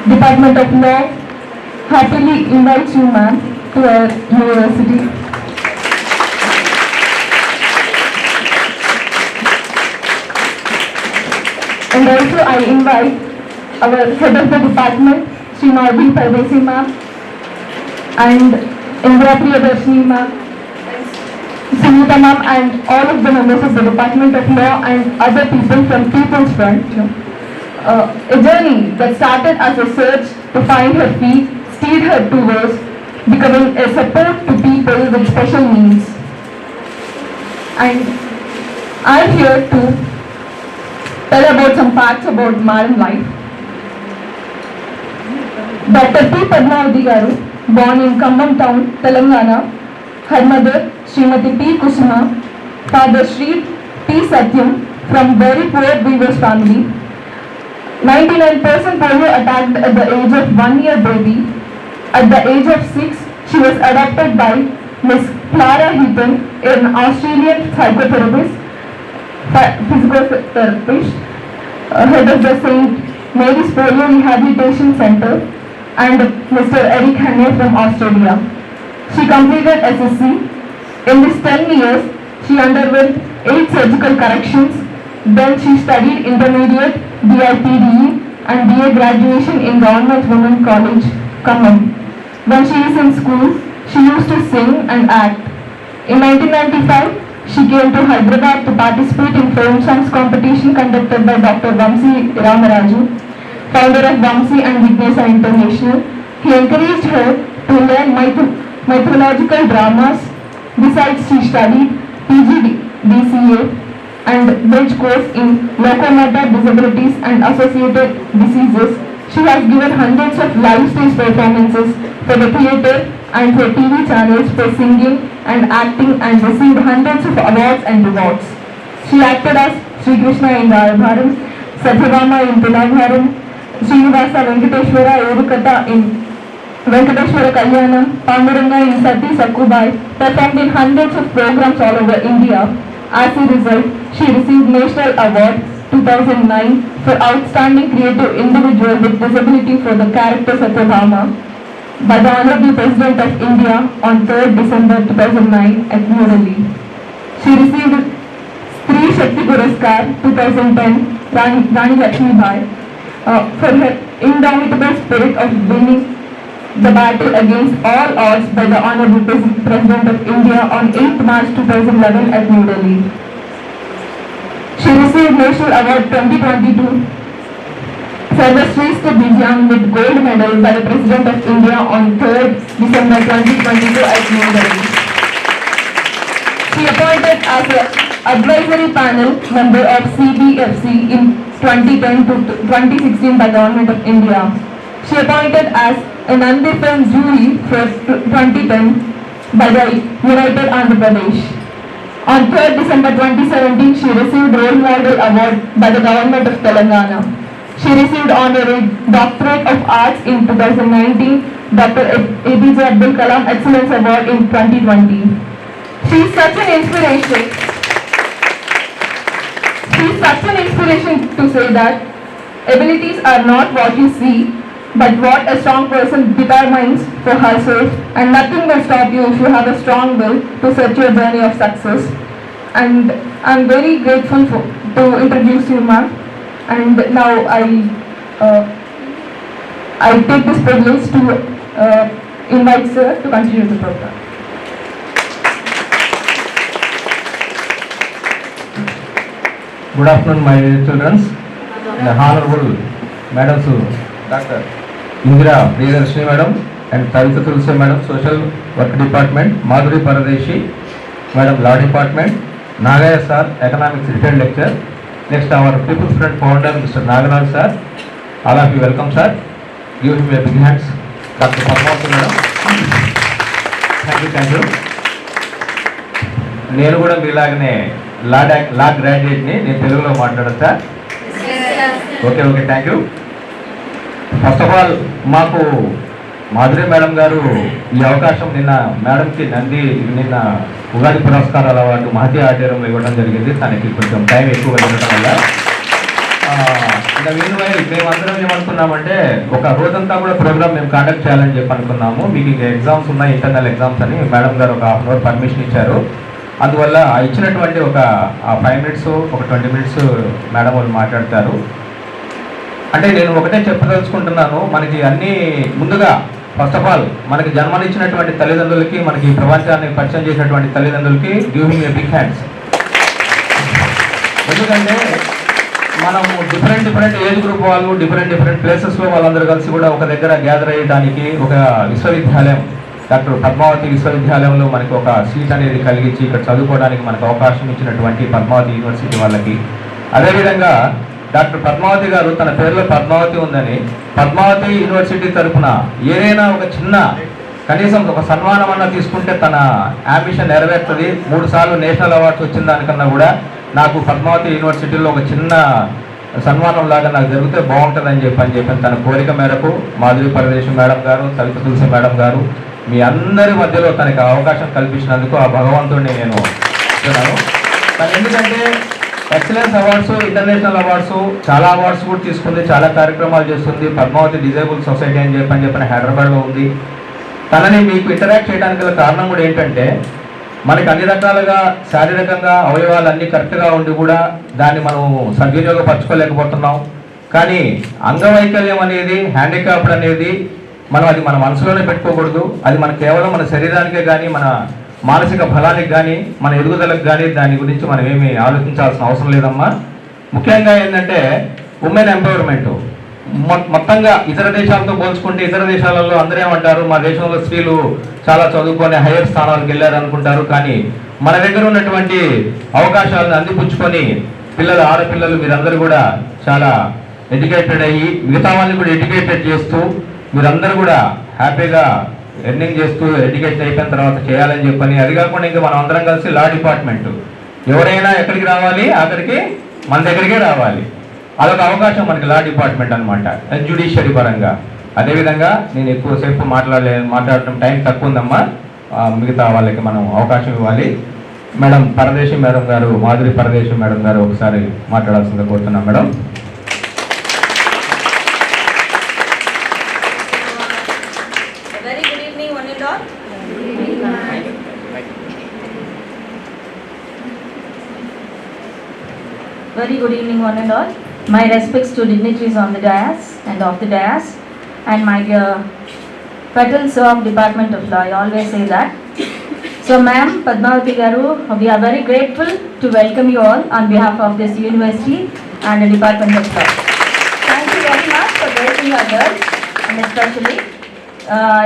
Department of Law happily invites you, ma'am, to our university. And also I invite our head of the department, Srimati Parvesi ma'am, and Indra Priyadarshini ma'am, Sunita ma'am, and all of the members of the Department of Law and other people from People's Front. A journey that started as a search to find her feet steered her towards becoming a support to people with special needs. And I'm here to tell about some facts about modern life. Dr. P. Padmavati Garu, born in Khammam town, Telangana. Her mother, Srimati P. Kusuma, father Sri P. Satyam, from very poor weavers family. 99% polio attacked at the age of 1 year baby. At the age of 6, she was adopted by Miss Clara Heaton, an Australian psychotherapist, physical therapist, head of the St. Mary's Polio Rehabilitation Center, and Mr. Eric Haney from Australia. She completed SSC. In these 10 years, she underwent 8 surgical corrections. Then she studied intermediate, BIPDE and BA graduation in Government Women College, Khammam. When she is in school, she used to sing and act. In 1995, she came to Hyderabad to participate in film songs competition conducted by Dr. Vamsi Ramaraju, founder of Vamsi and Vignesa International. He encouraged her to learn mythological dramas. Besides, she studied PGDCA and bridge course in locomotor disabilities and associated diseases. She has given hundreds of live stage performances for the theatre and for TV channels for singing and acting and received hundreds of awards and rewards. She acted as Sri Krishna in Rayabharam, Satyabhama in Tulabharam, Srinivasa Venkateshwara Erukata in Venkateshwara Kalyanam, Panduranga in Sati Sakkubai, performed in hundreds of programs all over India. As a result, she received National Award 2009 for Outstanding Creative Individual with Disability for the character Satyabhama by the Honorable President of India on 3rd December 2009 at New Delhi. She received Stree Shakti Puraskar 2010 Rani Lakshmi Bai for her indomitable spirit of winning the battle against all odds by the Honorable President of India on 8th March 2011 at New Delhi. She received National Award 2022 Sarvashrestha Divyang with gold medal by the President of India on 3rd December 2022 at New Delhi. She appointed as an advisory panel member of CBFC in 2010 to 2016 by the Government of India. She appointed as a Nandi Film jury for 2010 by the United Andhra Pradesh. On 3rd December 2017, she received Role Model Award by the Government of Telangana. She received Honorary Doctorate of Arts in 2019, Dr. APJ Abdul Kalam Excellence Award in 2020. She is such an inspiration. She is such an inspiration to say that abilities are not what you see, but what a strong person determines for herself, and nothing will stop you if you have a strong will to set your journey of success. And I'm very grateful to introduce you, ma'am. And now I take this privilege to invite sir to continue the program. Good afternoon, my children. The Honorable Madam Dr. Indira Priyadarshini Madam and Tarita Tulsi Madam, Social Work Department, Madhuri Paradeshi Madam, Law Department, Nagaya Sir, Economics Retail Lecture. Next, our People's Front Founder, Mr. Nagaraj Sir. All of you welcome, sir. Give him a big hands. Dr. Padmavati Madam. Thank you. నేను కూడా మీలాగనే లా గ్రాడ్యుయేట్ని, నేను తెలుగులో మాట్లాడచ్చా? Okay, thank you. First of all మాకు Madhuri madam గారు ఈ అవకాశం నిన్న మేడంకి నిన్న ఉగాది పురస్కారాల అవార్డు మహతి ఆడిటోరియంలో ఇవ్వడం జరిగింది. తనకి కొంచెం టైం ఎక్కువ వెళ్ళడం వల్ల ఇంకా మేమందరం ఏమనుకున్నామంటే ఒక రోజంతా కూడా ప్రోగ్రామ్ మేము కండక్ట్ చేయాలని చెప్పి అనుకున్నాము. మీకు ఇంకా ఎగ్జామ్స్ ఉన్నాయి, ఇంటర్నల్ ఎగ్జామ్స్ అని మేడం గారు ఒక 1/2 అవర్ పర్మిషన్ ఇచ్చారు. అందువల్ల ఇచ్చినటువంటి ఒక 5 minutes ఒక 20 minutes మేడం వాళ్ళు మాట్లాడతారు. అంటే నేను ఒకటే చెప్పదలుచుకుంటున్నాను, మనకి అన్నీ ముందుగా ఫస్ట్ ఆఫ్ ఆల్ మనకి జన్మనిచ్చినటువంటి తల్లిదండ్రులకి, మనకి ప్రపంచాన్ని పరిచయం చేసినటువంటి తల్లిదండ్రులకి give him a big hands. ఎందుకంటే మనం డిఫరెంట్ ఏజ్ గ్రూప్ వాళ్ళు డిఫరెంట్ ప్లేసెస్లో వాళ్ళందరూ కలిసి కూడా ఒక దగ్గర గ్యాదర్ అయ్యడానికి ఒక విశ్వవిద్యాలయం, డాక్టర్ పద్మావతి విశ్వవిద్యాలయంలో మనకి ఒక సీట్ అనేది కలిగించి ఇక్కడ చదువుకోవడానికి మనకు అవకాశం ఇచ్చినటువంటి పద్మావతి యూనివర్సిటీ వాళ్ళకి, అదేవిధంగా డాక్టర్ పద్మావతి గారు తన పేరులో పద్మావతి ఉందని పద్మావతి యూనివర్సిటీ తరఫున ఏదైనా ఒక చిన్న కనీసం ఒక సన్మానం అన్న తీసుకుంటే తన అంబిషన్ నెరవేరుతుంది. 3 సార్లు నేషనల్ అవార్డ్స్ వచ్చిన దానికన్నా కూడా నాకు పద్మావతి యూనివర్సిటీలో ఒక చిన్న సన్మానం లాగా నాకు జరిగితే బాగుంటుందని చెప్పి తన కోరిక మేరకు మాధురి పరదేశి మేడం గారు, తలిత తులసి మేడం గారు మీ అందరి మధ్యలో తనకి అవకాశం కల్పించినందుకు ఆ భగవంతుడిని నేను చెప్తున్నాను. కానీ ఎందుకంటే ఎక్సలెన్స్ అవార్డ్స్, ఇంటర్నేషనల్ అవార్డ్స్, చాలా అవార్డ్స్ కూడా తీసుకుంది, చాలా కార్యక్రమాలు చేస్తుంది. పద్మావతి డిజేబుల్ సొసైటీ అని చెప్పి హైదరాబాద్లో ఉంది. తనని మీకు ఇంటరాక్ట్ చేయడానికి గల కారణం కూడా ఏంటంటే మనకి అన్ని రకాలుగా శారీరకంగా అవయవాలు అన్నీ కరెక్ట్గా ఉండి కూడా దాన్ని మనం సద్వినియోగపరచుకోలేకపోతున్నాం. కానీ అంగవైకల్యం అనేది, హ్యాండిక్యాప్డ్ అనేది అది మన మనసులోనే పెట్టుకోకూడదు. అది మన కేవలం మన శరీరానికే కానీ, మన మానసిక బలానికి కానీ, మన ఎదుగుదలకు కానీ దాని గురించి మనం ఏమీ ఆలోచించాల్సిన అవసరం లేదమ్మా. ముఖ్యంగా ఏంటంటే ఉమెన్ ఎంపవర్మెంట్ మొత్తంగా ఇతర దేశాలతో పోల్చుకుంటే, ఇతర దేశాలలో అందరూ ఏమంటారు, మా దేశంలో స్త్రీలు చాలా చదువుకొని హైయర్ స్థానాలకు వెళ్ళారు అనుకుంటారు. కానీ మన దగ్గర ఉన్నటువంటి అవకాశాలను అందిపుచ్చుకొని ఆడపిల్లలు మీరందరూ కూడా చాలా ఎడ్యుకేటెడ్ అయ్యి మిగతా వాళ్ళని కూడా ఎడ్యుకేటెడ్ చేస్తూ మీరందరూ కూడా హ్యాపీగా ఎర్నింగ్ చేస్తూ ఎడ్యుకేషన్ అయిపోయిన తర్వాత చేయాలని చెప్పని, అది కాకుండా ఇంకా మనం అందరం కలిసి లా డిపార్ట్మెంట్ ఎవరైనా ఎక్కడికి రావాలి, అక్కడికి మన దగ్గరికే రావాలి. అదొక అవకాశం మనకి లా డిపార్ట్మెంట్ అనమాట, జ్యుడిషియరీ పరంగా. అదేవిధంగా నేను ఎక్కువసేపు మాట్లాడటం టైం తక్కువ ఉందమ్మా, మిగతా వాళ్ళకి మనం అవకాశం ఇవ్వాలి. మేడం పరదేశి మేడం గారు, మాధురి పరదేశి మేడం గారు ఒకసారి మాట్లాడాల్సిందిగా కోరుతున్నాం madam. Very good evening one and all. My respects to dignitaries on the dais and off the dais, and my dear federals of Department of Law. I always say that. So ma'am, Padmavati Garu, we are very grateful to welcome you all on behalf of this university and the Department of Law. Thank you very much for gracing our girls, and especially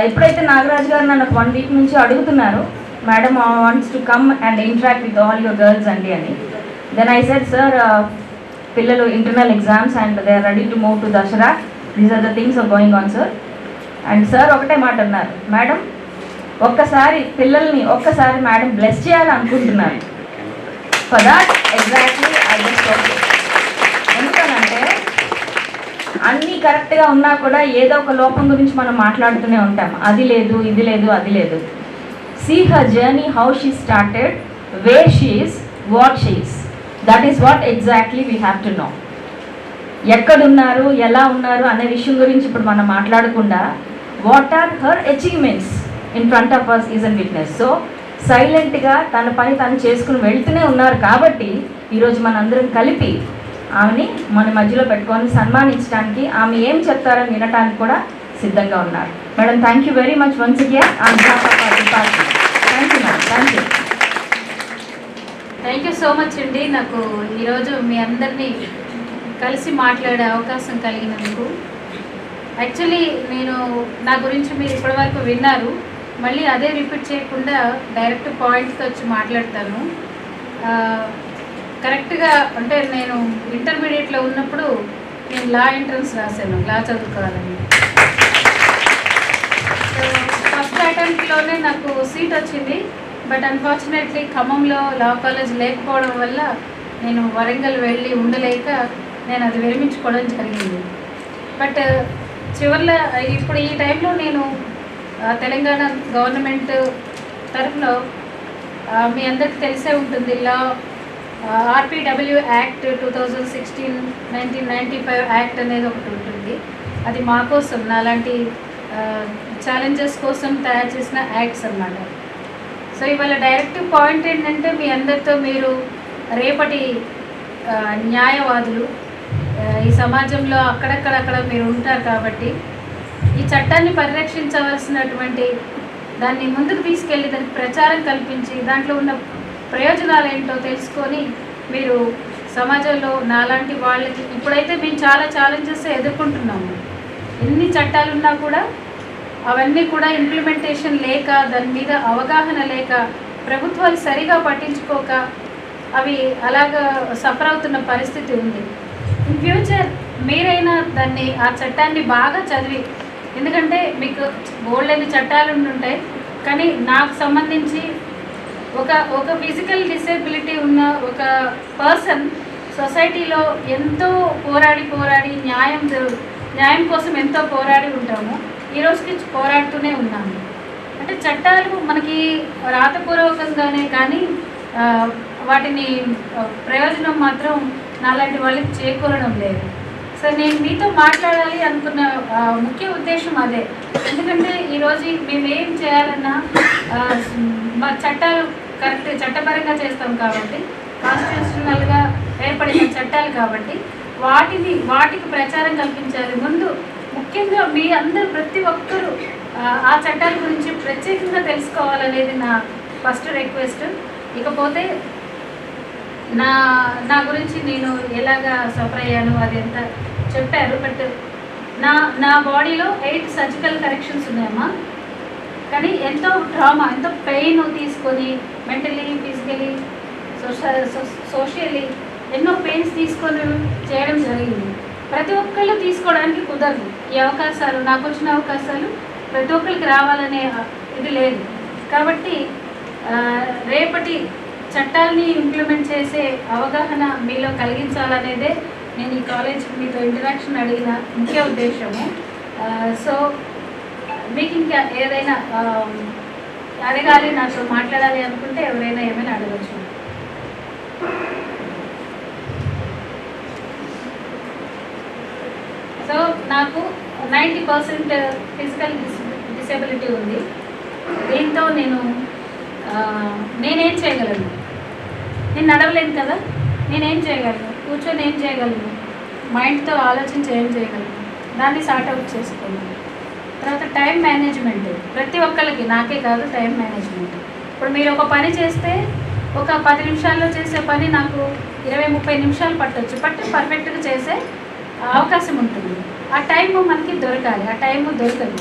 ఎప్పుడైతే నాగరాజ్ గారు నన్ను 1 week నుంచి అడుగుతున్నారు, madam wants to come and interact with all your girls అండి అని. Then I said, sir, పిల్లలు internal exams and they are ready to move to Dashara. These are the things are going on, sir. And sir ఒకటే మాట అన్నారు, madam పిల్లల్ని ఒక్కసారి madam bless చేయాలనుకుంటున్నారు. For that exactly I just okay. ఎందుకనంటే అన్నీ కరెక్ట్గా ఉన్నా కూడా ఏదో ఒక లోపం గురించి మనం మాట్లాడుతూనే ఉంటాం, అది లేదు, ఇది లేదు, అది లేదు. See her journey, how she started, where she is, what she is. That is what exactly we have to know. ఎక్కడున్నారు, ఎలా ఉన్నారు అనే విషయం గురించి ఇప్పుడు మనం మాట్లాడకుండా what are her achievements in front of us is un witness. So సైలెంట్గా తన పని తను చేసుకుని వెళ్తూనే ఉన్నారు కాబట్టి ఈరోజు మనందరం కలిపి ఆమెని మన మధ్యలో పెట్టుకొని సన్మానించడానికి, ఆమె ఏం చెప్తారని వినటానికి కూడా సిద్ధంగా ఉన్నారు. Madam, thank you very much once again on behalf of our department. Thank you madam. Thank you. Thank you so much అండి, నాకు ఈరోజు మీ అందరినీ కలిసి మాట్లాడే అవకాశం కలిగినందుకు. యాక్చువల్లీ నేను నా గురించి మీరు ఇప్పటివరకు విన్నారు, మళ్ళీ అదే రిపీట్ చేయకుండా డైరెక్ట్ పాయింట్స్కి వచ్చి మాట్లాడతాను. కరెక్ట్గా అంటే నేను ఇంటర్మీడియట్లో ఉన్నప్పుడు నేను లా ఎంట్రన్స్ రాశాను, లా చదువుకోవాలని. సో ఫస్ట్ అటెంప్ట్లోనే నాకు సీట్ వచ్చింది. బట్ అన్ఫార్చునేట్లీ ఖమ్మంలో లా కాలేజ్ లేకపోవడం వల్ల నేను వరంగల్ వెళ్ళి ఉండలేక నేను అది విరమించుకోవడం జరిగింది. బట్ చివరిలో ఇప్పుడు ఈ టైంలో నేను తెలంగాణ గవర్నమెంట్ తరఫున మీ అందరికీ తెలిసే ఉంటుంది, లా RPW యాక్ట్ 2016 1995 యాక్ట్ అనేది ఒకటి ఉంటుంది. అది మా కోసం, నాలాంటి ఛాలెంజెస్ కోసం తయారు చేసిన యాక్ట్స్ అన్నమాట. సో ఇవాళ డైరెక్ట్ పాయింట్ ఏంటంటే, మీ అందరితో మీరు రేపటి న్యాయవాదులు ఈ సమాజంలో అక్కడక్కడ మీరు ఉంటారు కాబట్టి ఈ చట్టాన్ని పరిరక్షించవలసినటువంటి దాన్ని ముందుకు తీసుకెళ్ళి దానికి ప్రచారం కల్పించి దాంట్లో ఉన్న ప్రయోజనాలు ఏంటో తెలుసుకొని మీరు సమాజంలో నాలాంటి వాళ్ళకి, ఇప్పుడైతే మేము చాలా ఛాలెంజెస్ ఎదుర్కొంటున్నాము. ఎన్ని చట్టాలు ఉన్నా కూడా అవన్నీ కూడా ఇంప్లిమెంటేషన్ లేక, దాని మీద అవగాహన లేక, ప్రభుత్వాలు సరిగా పట్టించుకోక అవి అలాగా సఫర్ అవుతున్న పరిస్థితి ఉంది. ఇన్ ఫ్యూచర్ మీరైనా దాన్ని, ఆ చట్టాన్ని బాగా చదివి, ఎందుకంటే మీకు బోల్డెన్ని చట్టాలు ఉంటాయి, కానీ నాకు సంబంధించి ఒక ఫిజికల్ డిసేబిలిటీ ఉన్న ఒక పర్సన్ సొసైటీలో ఎంతో పోరాడి న్యాయం కోసం ఎంతో పోరాడి ఉంటాము. ఈ రోజుకి పోరాడుతూనే ఉన్నాము. అంటే చట్టాలు మనకి రాతపూర్వకంగానే కానీ వాటిని ప్రయోజనం మాత్రం నాలాంటి వాళ్ళకి చేకూరడం లేదు. సో నేను మీతో మాట్లాడాలి అనుకున్న ముఖ్య ఉద్దేశం అదే. ఎందుకంటే ఈరోజు మేము ఏం చేయాలన్నా మా చట్టాలు కరెక్ట్ చట్టపరంగా చేస్తాం కాబట్టి, కాన్స్టిట్యూషనల్గా ఏర్పడిన చట్టాలు కాబట్టి వాటికి ప్రచారం కల్పించాలి. ముందు ముఖ్యంగా మీ అందరూ ప్రతి ఒక్కరూ ఆ చట్టాల గురించి ప్రత్యేకంగా తెలుసుకోవాలనేది నా ఫస్ట్ రిక్వెస్ట్. ఇకపోతే నా గురించి నేను ఎలాగా సఫర్ అయ్యాను అది ఎంత చెప్పారు. బట్ నా బాడీలో 8 సర్జికల్ కరెక్షన్స్ ఉన్నాయమ్మా. కానీ ఎంతో ట్రామా, ఎంతో పెయిన్ తీసుకొని మెంటలీ, ఫిజికలీ, సోషల్లీ ఎన్నో పెయిన్స్ తీసుకొని చేయడం జరిగింది. ప్రతి ఒక్కళ్ళు తీసుకోవడానికి కుదరదు. ఈ అవకాశాలు, నాకు వచ్చిన అవకాశాలు ప్రతి ఒక్కరికి రావాలనే ఇది లేదు. కాబట్టి రేపటి చట్టాలని ఇంప్లిమెంట్ చేసే అవగాహన మీలో కలిగించాలనేదే నేను ఈ కాలేజ్ మీతో ఇంటరాక్షన్ అడిగిన ముఖ్య ఉద్దేశము. సో మీకు ఇంకా ఏదైనా అడగాలి, నాతో మాట్లాడాలి అనుకుంటే ఎవరైనా ఏమైనా అడగచ్చు. సో నాకు 90% ఫిజికల్ డిసేబిలిటీ ఉంది. దీంతో నేనేం చేయగలను? నేను నడవలేను కదా, నేనేం చేయగలను? కూర్చొని ఏం చేయగలను? మైండ్తో ఆలోచించి ఏం చేయగలను? దాన్ని సార్ట్అవుట్ చేసుకోవాలి. తర్వాత టైం మేనేజ్మెంట్, ప్రతి ఒక్కరికి, నాకే కాదు, టైం మేనేజ్మెంట్. ఇప్పుడు మీరు ఒక పని చేస్తే ఒక 10 నిమిషాల్లో చేసే పని నాకు 20-30 నిమిషాలు పట్టొచ్చు, పర్ఫెక్ట్గా చేసే అవకాశం ఉంటుంది. ఆ టైం మనకి దొరకాలి, ఆ టైం దొరకదు.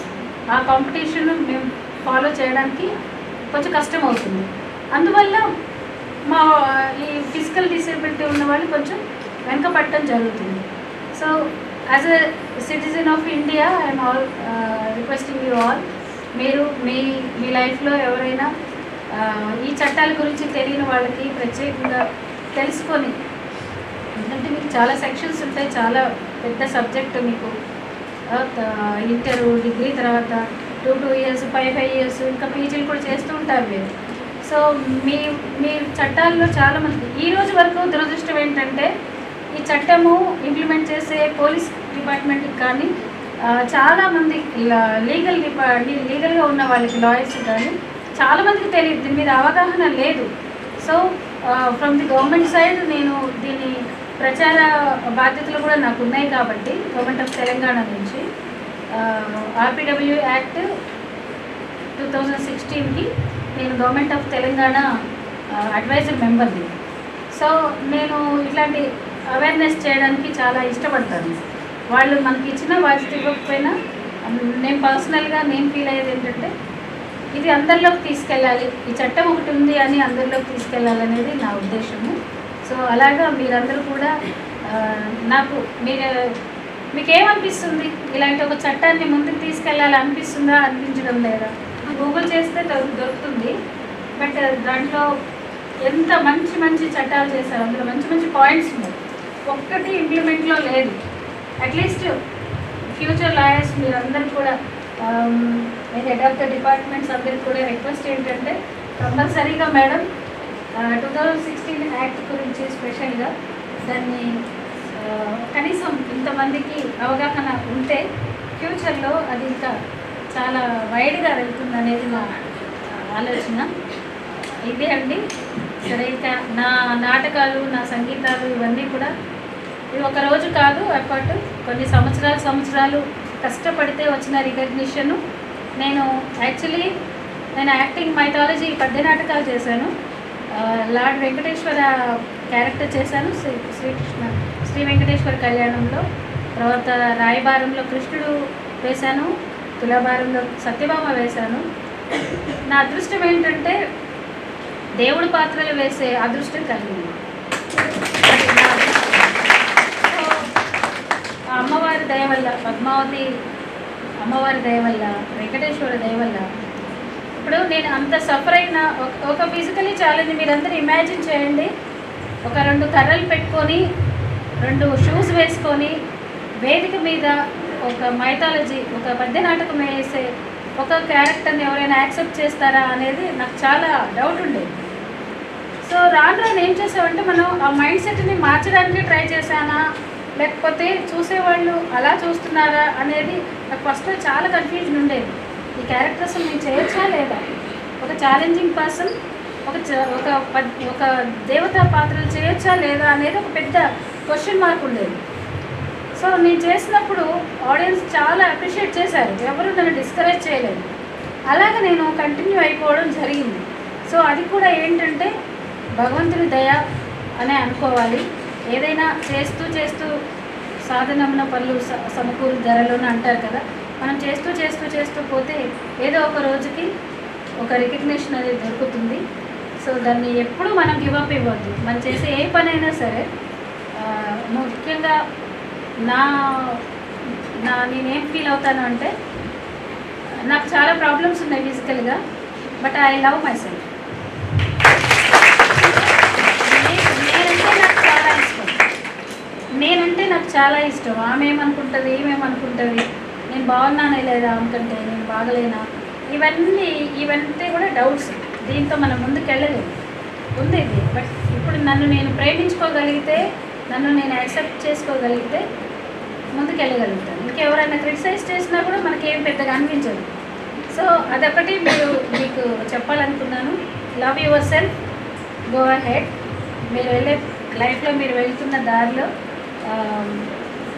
ఆ కాంపిటీషన్ మేము ఫాలో చేయడానికి కొంచెం కష్టం అవుతుంది. అందువల్ల మా ఈ ఫిజికల్ డిసేబిలిటీ ఉన్న వాళ్ళు కొంచెం వెనకపడటం జరుగుతుంది. So as a citizen of India I'm all requesting you all, మీరు మీ లైఫ్లో ఎవరైనా ఈ చట్టాల గురించి తెలియని వాళ్ళకి ప్రత్యేకంగా తెలుసుకొని, ఎందుకంటే మీకు చాలా సెక్షన్స్ ఉంటాయి, చాలా పెద్ద సబ్జెక్టు మీకు. ఇంటర్, డిగ్రీ, తర్వాత 2 years 5 years ఇంకా పీజీలు కూడా చేస్తూ ఉంటారు మీరు. సో మీ చట్టాల్లో చాలామంది ఈ రోజు వరకు దురదృష్టం ఏంటంటే, ఈ చట్టము ఇంప్లిమెంట్ చేసే పోలీస్ డిపార్ట్మెంట్కి కానీ చాలామంది లీగల్గా ఉన్న వాళ్ళకి, లాయర్స్ కానీ చాలామందికి తెలియదు, దీని మీద అవగాహన లేదు. So from the government side నేను దీని ప్రచార బాధ్యతలు కూడా నాకు ఉన్నాయి కాబట్టి, గవర్నమెంట్ ఆఫ్ తెలంగాణ నుంచి ఆర్పిడబ్ల్యూ యాక్ట్ 2016కి నేను గవర్నమెంట్ ఆఫ్ తెలంగాణ అడ్వైజర్ మెంబర్ని. సో నేను ఇట్లాంటి అవేర్నెస్ చేయడానికి చాలా ఇష్టపడతాను. వాళ్ళు మనకి ఇచ్చిన బాధ్యత ఇవ్వకపోయినా నేను పర్సనల్గా నేను ఫీల్ అయ్యేది ఏంటంటే ఇది అందరిలోకి తీసుకెళ్ళాలి, ఈ చట్టం ఒకటి ఉంది అని అందరిలోకి తీసుకెళ్ళాలనేది నా ఉద్దేశము. సో అలాగా మీరందరూ కూడా మీకేమనిపిస్తుంది, ఇలాంటి ఒక చట్టాన్ని ముందుకు తీసుకెళ్ళాలి అనిపిస్తుందా, అనిపించడం లేదా? గూగుల్ చేస్తే దొరుకుతుంది. బట్ దాంట్లో ఎంత మంచి మంచి చట్టాలు చేశారు, అందులో మంచి మంచి పాయింట్స్ ఉన్నాయి, ఒక్కటి ఇంప్లిమెంట్లో లేదు. అట్లీస్ట్ ఫ్యూచర్ లాయర్స్ మీరందరూ కూడా హెడ్ ఆఫ్ ద డిపార్ట్మెంట్స్ అందరికి కూడా రిక్వెస్ట్ ఏంటంటే కంపల్సరీగా మేడం 2016 యాక్ట్ గురించి స్పెషల్గా దాన్ని కనీసం ఇంతమందికి అవగాహన ఉంటే ఫ్యూచర్లో అది ఇంకా చాలా వైడ్గా వెళ్తుంది అనేది నా ఆలోచన. ఇదే అండి. సరే, ఇంకా నా నాటకాలు, నా సంగీతాలు ఇవన్నీ కూడా ఇది ఒక రోజు కాదు, ఎఫర్ట్ కొన్ని సంవత్సరాలు కష్టపడితే వచ్చిన రికగ్నిషను. నేను యాక్టింగ్ మైథాలజీ పద్య నాటకాలు చేశాను. లార్డ్ వెంకటేశ్వర క్యారెక్టర్ చేశాను శ్రీ వెంకటేశ్వర కళ్యాణంలో. తర్వాత రాయబారంలో కృష్ణుడు వేశాను, తులాభారంలో సత్యభామ వేశాను. నా అదృష్టం ఏంటంటే దేవుడి పాత్రలు వేసే అదృష్టం కలిగింది. అమ్మవారి దయ వల్ల, పద్మావతి అమ్మవారి దయ వల్ల, వెంకటేశ్వర దయ వల్ల ఇప్పుడు నేను అంత సఫర్ అయిన ఒక ఫిజికలీ ఛాలెంజ్ మీరందరూ ఇమాజిన్ చేయండి. ఒక 2 కర్రలు పెట్టుకొని 2 షూస్ వేసుకొని వేదిక మీద ఒక మైథాలజీ, ఒక పద్య నాటకం వేసే ఒక క్యారెక్టర్ని ఎవరైనా యాక్సెప్ట్ చేస్తారా అనేది నాకు చాలా డౌట్ ఉండేది. సో రాను ఏం చేసామంటే మనం ఆ మైండ్ సెట్ని మార్చడానికి ట్రై చేశానా, లేకపోతే చూసేవాళ్ళు అలా చూస్తున్నారా అనేది నాకు ఫస్ట్లో చాలా కన్ఫ్యూజన్ ఉండేది. ఈ క్యారెక్టర్స్ నేను చేయొచ్చా లేదా, ఒక ఛాలెంజింగ్ పర్సన్ ఒక దేవతా పాత్రలు చేయొచ్చా లేదా అనేది ఒక పెద్ద క్వశ్చన్ మార్క్ ఉండేది. సో నేను చేసినప్పుడు ఆడియన్స్ చాలా అప్రిషియేట్ చేశారు, ఎవరు నన్ను డిస్కరేజ్ చేయలేదు. అలాగే నేను కంటిన్యూ అయిపోవడం జరిగింది. సో అది కూడా ఏంటంటే భగవంతుని దయ అనే అనుకోవాలి. ఏదైనా చేస్తూ సాధనమున పనులు సమకూరు ధరలోనే అంటారు కదా, మనం చేస్తూ పోతే ఏదో ఒక రోజుకి ఒక రికగ్నిషన్ అనేది దొరుకుతుంది. సో దాన్ని ఎప్పుడు మనం గివప్ ఇవ్వద్దు. మనం చేసే ఏ పనైనా సరే. ముఖ్యంగా నేనేం ఫీల్ అవుతాను అంటే నాకు చాలా ప్రాబ్లమ్స్ ఉన్నాయి ఫిజికల్గా, but I love my self. నేనంటే నాకు చాలా ఇష్టం. ఆమె ఏమనుకుంటుంది, ఈమెమనుకుంటుంది, నేను బాగున్నానే లేదా అనుకుంటే, నేను బాగలేనా, ఇవన్నీ కూడా డౌట్స్. దీంతో మనం ముందుకు వెళ్ళలేదు ఉంది. బట్ ఇప్పుడు నన్ను నేను ప్రేమించుకోగలిగితే, నన్ను నేను యాక్సెప్ట్ చేసుకోగలిగితే ముందుకు వెళ్ళగలుగుతాను. ఇంకెవరైనా క్రిటిసైజ్ చేసినా కూడా మనకేం పెద్దగా అనిపించదు. సో అదొకటి మీకు చెప్పాలనుకున్నాను. Love yourself, go ahead. మీరు వెళ్ళే లైఫ్లో మీరు వెళ్తున్న దారిలో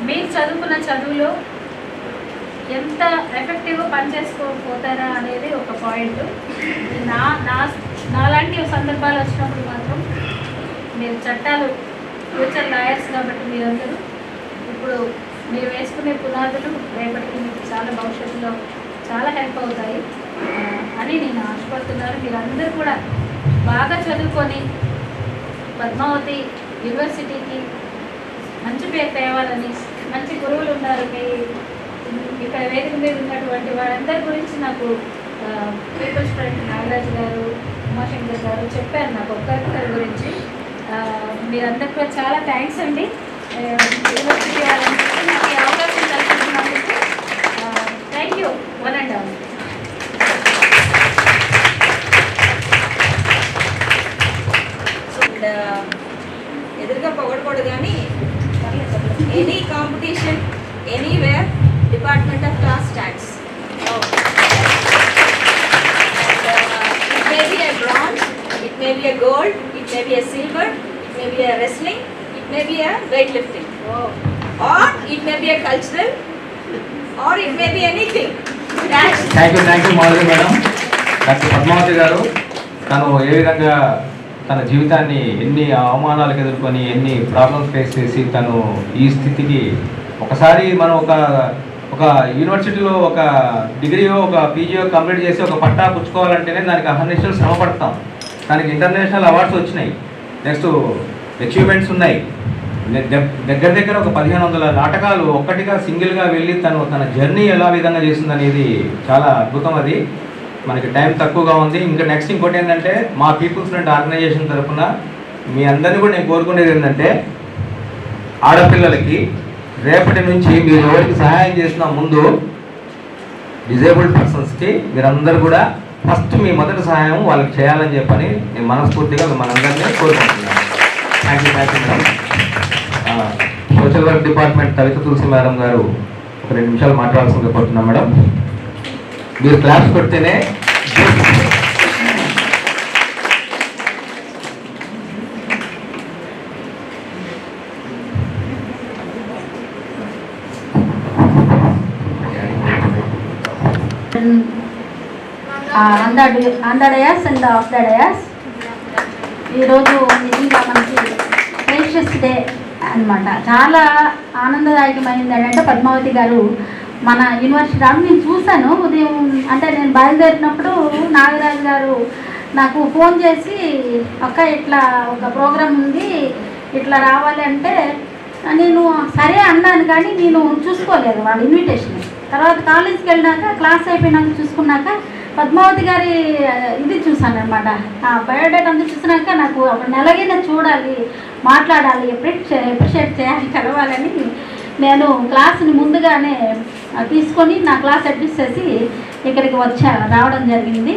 మీరు చదువుకున్న చదువులో ఎంత ఎఫెక్టివ్గా పనిచేసుకోపోతారా అనేది ఒక పాయింట్. నాలాంటి సందర్భాలు వచ్చినప్పుడు మాత్రం మీరు చట్టాలు ఫ్యూచర్ లాయర్స్ కాబట్టి మీరందరూ ఇప్పుడు మీరు వేసుకునే పునాదులు రేపటికి మీకు చాలా భవిష్యత్తులో చాలా హెల్ప్ అవుతాయి అని నేను ఆశపడుతున్నాను. మీరందరూ కూడా బాగా చదువుకొని పద్మావతి యూనివర్సిటీకి మంచి పేరు తేవాలని, మంచి గురువులు ఉన్నారు ఇక్కడ వేదిక మీద ఉన్నటువంటి వారందరి గురించి నాకు పీపుల్స్ ఫ్రంట్ నాగరాజు గారు, ఉమాశంకర్ గారు చెప్పారు నాకు ఒక్కొక్కరి గురించి. మీరందరికీ కూడా చాలా థ్యాంక్స్ అండి. యూనివర్సిటీ వాళ్ళందరికీ నాకు ఈ అవకాశం కల్పించినందుకు thank you one and all. ఎదురుగా పొగడకూడదు కానీ any competition anywhere department of class stands. It may be a bronze, it may be a gold, it may be a silver, it may be a wrestling, it may be a weightlifting, or it may be a cultural, or it may be anything. Dash. Thank you Madhavi madam. Doctor Padmavathi garu తను ఏ విధంగా తన జీవితాన్ని ఎన్ని అవమానాలకు ఎదుర్కొని ఎన్ని problems face చేసి తను ఈ స్థితికి ఒకసారి మనం ఒక యూనివర్సిటీలో ఒక డిగ్రీయో ఒక పీజీయో కంప్లీట్ చేసి ఒక పట్టా పుచ్చుకోవాలంటేనే దానికి అహర్నిశలు శ్రమ పడతాం. దానికి ఇంటర్నేషనల్ అవార్డ్స్ వచ్చినాయి, నెక్స్ట్ అచీవ్మెంట్స్ ఉన్నాయి. దగ్గర ఒక 1500 నాటకాలు ఒక్కటిగా సింగిల్గా వెళ్ళి తన జర్నీ ఎలా విధంగా చేసిందనేది చాలా అద్భుతం. అది మనకి టైం తక్కువగా ఉంది. ఇంకా నెక్స్ట్ ఇంకోటి ఏంటంటే మా పీపుల్స్ ఫ్రంట్ ఆర్గనైజేషన్ తరఫున మీ అందరినీ కూడా నేను కోరుకునేది ఏంటంటే ఆడపిల్లలకి రేపటి నుంచి మీరు ఎవరికి సహాయం చేసిన ముందు డిజేబుల్డ్ పర్సన్స్కి మీరందరూ కూడా ఫస్ట్ మీ మొదటి సహాయం వాళ్ళకి చేయాలని చెప్పని నేను మనస్ఫూర్తిగా మనందరినీ కోరుకుంటున్నాను. Thank you madam. Social work department Kavitha Tulasi madam garu ఒక 2 నిమిషాలు మాట్లాడాల్సిందిగా కోరుతున్నాం మేడం. మీరు క్లాస్ కొడితేనే on the dais and off the dais. ఈరోజు నిజంగా మనకి ప్రేషియస్ డే అనమాట. చాలా ఆనందదాయకమైంది ఏంటంటే పద్మావతి గారు మన యూనివర్సిటీ రావడం నేను చూశాను. ఉదయం అంటే నేను బయలుదేరినప్పుడు నాగరాజు గారు నాకు ఫోన్ చేసి అక్క ఇట్లా ఒక ప్రోగ్రాం ఉంది ఇట్లా రావాలి అంటే నేను సరే అన్నాను, కానీ నేను చూసుకోలేదు వాళ్ళ ఇన్విటేషన్. తర్వాత కాలేజీకి వెళ్ళినాక క్లాస్ అయిపోయినాక చూసుకున్నాక పద్మావతి గారి ఇది చూసాను అనమాట. ఆ బయోడేటా అంతా చూసినాక నాకు ఒక నెలగైనా చూడాలి, మాట్లాడాలి, అప్రిషియేట్ చేయాలి, కలవాలని నేను క్లాస్ని ముందుగానే తీసుకొని నా క్లాస్ అడ్జస్ట్ చేసి ఇక్కడికి రావడం జరిగింది.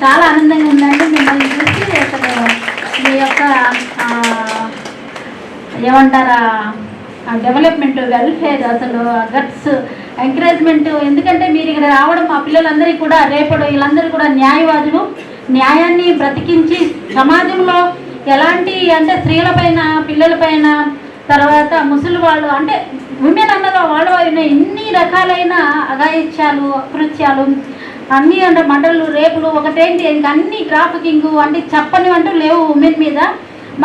చాలా ఆనందంగా ఉందండి మిమ్మల్ని చూసి. అసలు మీ యొక్క ఏమంటారా డెవలప్మెంట్, వెల్ఫేర్, అసలు గట్స్, ఎంకరేజ్మెంట్. ఎందుకంటే మీరు ఇక్కడ రావడం మా పిల్లలందరికీ కూడా రేపటి వీళ్ళందరూ కూడా న్యాయవాదులు, న్యాయాన్ని బ్రతికించి సమాజంలో ఎలాంటి అంటే స్త్రీలపైన, పిల్లలపైన, తర్వాత ముసలి వాళ్ళు అంటే ఉమెన్ అన్నగా వాళ్ళు అయిన ఎన్ని రకాలైన అఘాయిత్యాలు, అకృత్యాలు అన్నీ అంటే మంటలు, రేపులు, ఒకటేంటి ఇంకా అన్ని ట్రాఫికింగ్ అంటే చెప్పని అంటూ లేవు ఉమెన్ మీద.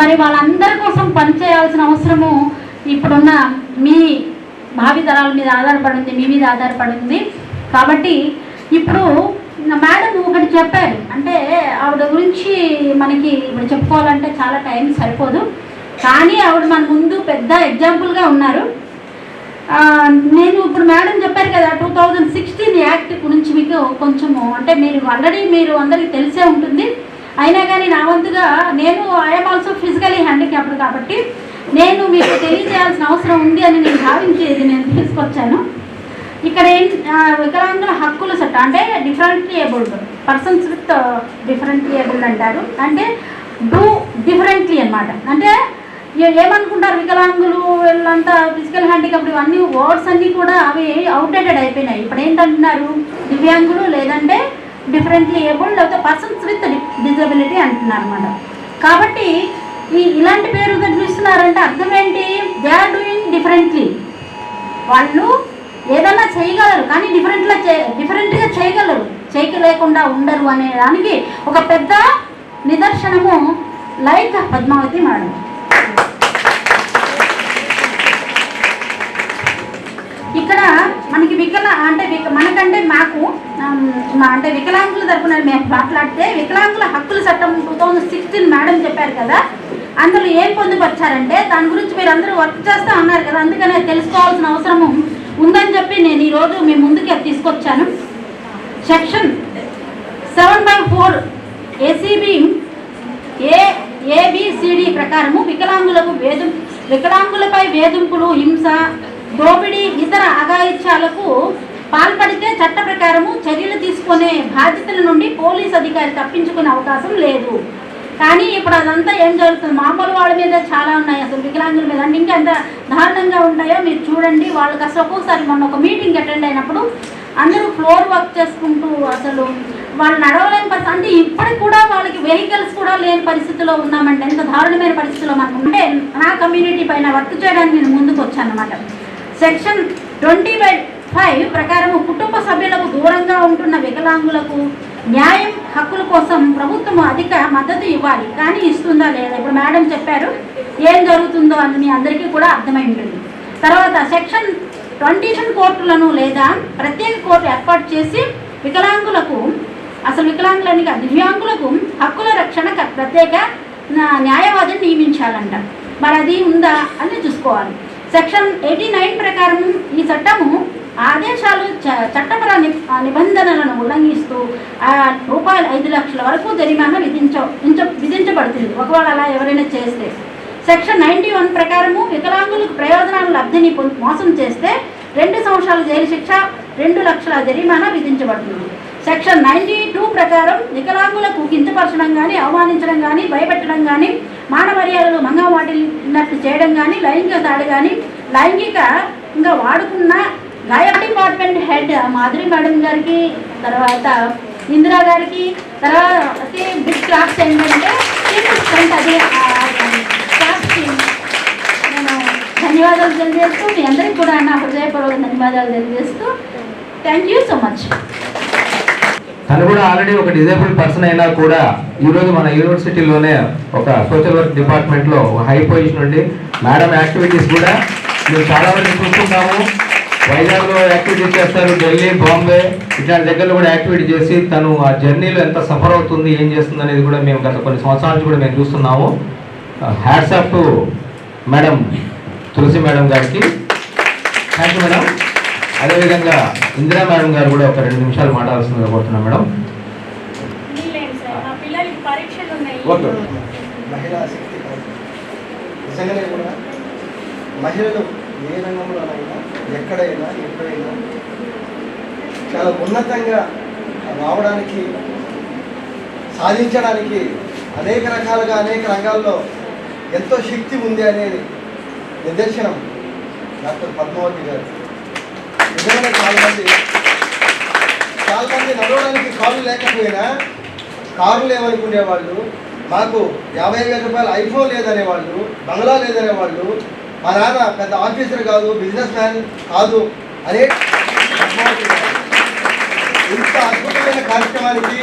మరి వాళ్ళందరి కోసం పనిచేయాల్సిన అవసరము ఇప్పుడున్న మీ భావి తరాల మీద ఆధారపడింది, మీ మీద ఆధారపడింది. కాబట్టి ఇప్పుడు మేడం ఒకటి చెప్పారు, అంటే ఆవిడ గురించి మనకి ఇప్పుడు చెప్పుకోవాలంటే చాలా టైం సరిపోదు, కానీ ఆవిడ మన ముందు పెద్ద ఎగ్జాంపుల్గా ఉన్నారు. నేను ఇప్పుడు మేడం చెప్పారు కదా 2016 యాక్ట్ గురించి మీకు కొంచెము అంటే మీరు అందరికీ తెలిసే ఉంటుంది. అయినా కానీ నా వంతుగా నేను ఐఎమ్ ఆల్సో ఫిజికలీ హ్యాండిక్యాప్డ్ కాబట్టి నేను మీకు తెలియజేయాల్సిన అవసరం ఉంది అని నేను భావించేది నేను తీసుకొచ్చాను. ఇక్కడ వికలాంగుల హక్కుల చట్టం అంటే differently abled persons with differently abled అంటారు. అంటే డూ డిఫరెంట్లీ అన్నమాట. అంటే ఏమనుకుంటారు వికలాంగులు వీళ్ళంతా ఫిజికల్ హ్యాండిక్యాప్డ్ ఇవన్నీ వర్డ్స్ అన్నీ కూడా అవి అవుట్డేటెడ్ అయిపోయినాయి. ఇప్పుడు ఏంటంటున్నారు దివ్యాంగులు లేదంటే డిఫరెంట్లీ ఏబుల్డ్ లేకపోతే పర్సన్స్ విత్ డిజబిలిటీ అంటున్నారు అన్నమాట. కాబట్టి ఇలాంటి పేరు చూస్తున్నారంటే అర్థం ఏంటి? They are doing differently. వాళ్ళు ఏదన్నా చేయగలరు కానీ డిఫరెంట్గా చేయగలరు, చేయలేకుండా ఉండరు అనే దానికి ఒక పెద్ద నిదర్శనము లైక్ పద్మావతి మేడం. ఇక్కడ మనకి మనకంటే మాకు అంటే వికలాంగుల తరపున మేము మాట్లాడితే వికలాంగుల హక్కుల చట్టం 2016 మేడం చెప్పారు కదా, అందులో ఏం పొందుపరిచారంటే దాని గురించి మీరు అందరూ వర్క్ చేస్తూ ఉన్నారు కదా, అందుకనే తెలుసుకోవాల్సిన అవసరము ఉందని చెప్పి నేను ఈరోజు మీ ముందుకి తీసుకొచ్చాను. సెక్షన్ 7/4 ఏసీబీ ABCD ప్రకారము వికలాంగులపై వేధింపులు, హింస, దోపిడీ, ఇతర అఘాయిత్యాలకు పాల్పడితే చట్ట ప్రకారము చర్యలు తీసుకునే బాధ్యతల నుండి పోలీస్ అధికారి తప్పించుకునే అవకాశం లేదు. కానీ ఇప్పుడు అదంతా ఏం జరుగుతుంది? మామూలు వాళ్ళ మీద చాలా ఉన్నాయి, అసలు వికలాంగుల మీద అంటే ఇంకా ఎంత దారుణంగా ఉంటాయో మీరు చూడండి. వాళ్ళకి అసలు ఒక్కోసారి మొన్న ఒక మీటింగ్ అటెండ్ అయినప్పుడు అందరూ ఫ్లోర్ వర్క్ చేసుకుంటూ అసలు వాళ్ళు నడవలేని పరిస్థితి, అంటే ఇప్పటికి కూడా వాళ్ళకి వెహికల్స్ కూడా లేని పరిస్థితిలో ఉన్నామంటే ఎంత దారుణమైన పరిస్థితిలో మనం అంటే నా కమ్యూనిటీ పైన వర్క్ చేయడానికి నేను ముందుకు వచ్చాను అన్నమాట. సెక్షన్ 20/4 5 ప్రకారము కుటుంబ సభ్యులకు దూరంగా ఉంటున్న వికలాంగులకు న్యాయం హక్కుల కోసం ప్రభుత్వం అధిక మద్దతు ఇవ్వాలి. కానీ ఇస్తుందా లేదా? ఇప్పుడు మేడం చెప్పారు ఏం జరుగుతుందో అని మీ అందరికీ కూడా అర్థమై ఉంటుంది. తర్వాత సెక్షన్ 27 కోర్టులను లేదా ప్రత్యేక కోర్టు ఏర్పాటు చేసి వికలాంగులకు, అసలు వికలాంగులని కాదు దివ్యాంగులకు హక్కుల రక్షణ ప్రత్యేక న్యాయవాదిని నియమించాలంట. మరి అది ఉందా అని చూసుకోవాలి. సెక్షన్ 89 ప్రకారం ఈ చట్టము ఆదేశాలు చట్టపర నిబంధనలను ఉల్లంఘిస్తూ రూపాయలు 5 లక్షల వరకు జరిమానా విధించబడుతుంది ఒకవేళ అలా ఎవరైనా చేస్తే. సెక్షన్ 91 ప్రకారము వికలాంగులకు ప్రయోజనాల లబ్ధిని మోసం చేస్తే 2 సంవత్సరాల జైలు శిక్ష, 2 లక్షల జరిమానా విధించబడుతుంది. సెక్షన్ 92 ప్రకారం వికలాంగులకు కించపరచడం కానీ, అవమానించడం కానీ, భయపెట్టడం కానీ, మానమర్యాదలు మంగవాటినట్లు చేయడం కానీ, లైంగిక దాడి కానీ, లైంగికంగా వాడుకున్న గాయ డిపార్ట్మెంట్ హెడ్ మాధురి మేడం గారికి, తర్వాత ఇందిరా గారికి, తర్వాత బిగ్ క్లాస్ ఏంటంటే అది స్టాఫ్కి నేను ధన్యవాదాలు తెలియజేస్తూ మీ అందరికీ కూడా నా హృదయపూర్వక ధన్యవాదాలు తెలియజేస్తూ థ్యాంక్ యూ సో మచ్. తను కూడా ఆల్రెడీ ఒక డిజేబుల్ పర్సన్ అయినా కూడా ఈరోజు మన యూనివర్సిటీలోనే ఒక సోషల్ వర్క్ డిపార్ట్మెంట్లో ఒక హై పొజిషన్ ఉండి మేడం యాక్టివిటీస్ కూడా మేము చాలా వరకు చూస్తున్నాము. వైజాగ్లో యాక్టివిటీస్ చేస్తారు, ఢిల్లీ, బాంబే ఇట్లాంటి దగ్గరలో కూడా యాక్టివిటీ చేసి తను ఆ జర్నీలో ఎంత సఫర్ అవుతుంది, ఏం చేస్తుంది అనేది కూడా మేము గత కొన్ని సంవత్సరాల నుంచి కూడా మేము చూస్తున్నాము. Hats off to madam Tulasi madam గారికి. Thank you madam. అదేవిధంగా ఇందిరా మేడం గారు కూడా ఒక 2 నిమిషాలు మాట్లాడాల్సిందిగా కోరుతున్నాం మేడం. మహిళా శక్తి నిజంగానే కూడా మహిళలు ఏ రంగంలోనైనా ఎక్కడైనా ఎప్పుడైనా చాలా ఉన్నతంగా రావడానికి, సాధించడానికి అనేక రకాలుగా అనేక రంగాల్లో ఎంతో శక్తి ఉంది అనేది నిదర్శనం డాక్టర్ పద్మావతి గారు. నిజంగానే చాలా మంది నడవడానికి కాళ్ళు లేకపోయినా కారు లేవనుకునేవాళ్ళు, మాకు 50,000 రూపాయల ఐఫోన్ లేదనేవాళ్ళు, బంగ్లా లేదనేవాళ్ళు, మా నాన్న పెద్ద ఆఫీసర్ కాదు, బిజినెస్ మ్యాన్ కాదు అనే ఇంత అద్భుతమైన కార్యక్రమానికి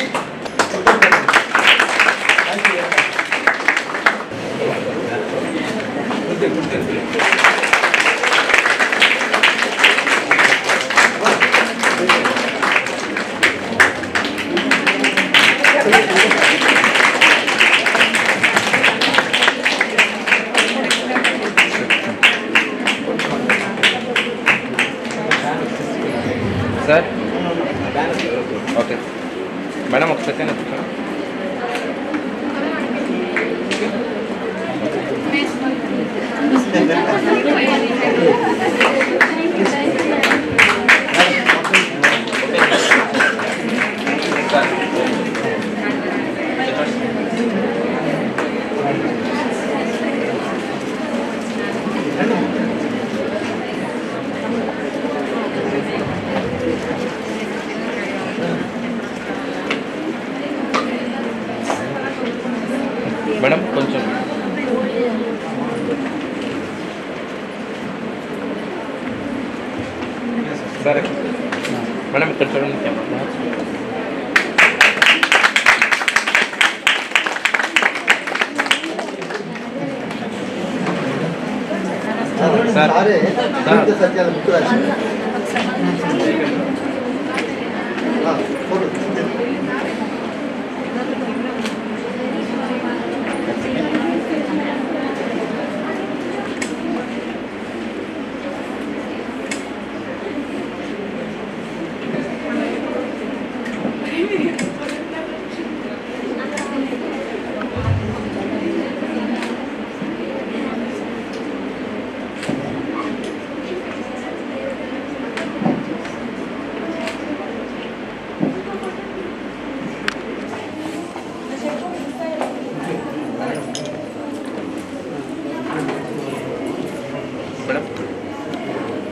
సార్ ఓకే మేడం ఒక సెకండ్. మేడం కొంచెం సరే మేడం ఇక్కడ చూడండి. సారే సత్యాల ముక్కు రాసి ఫోటో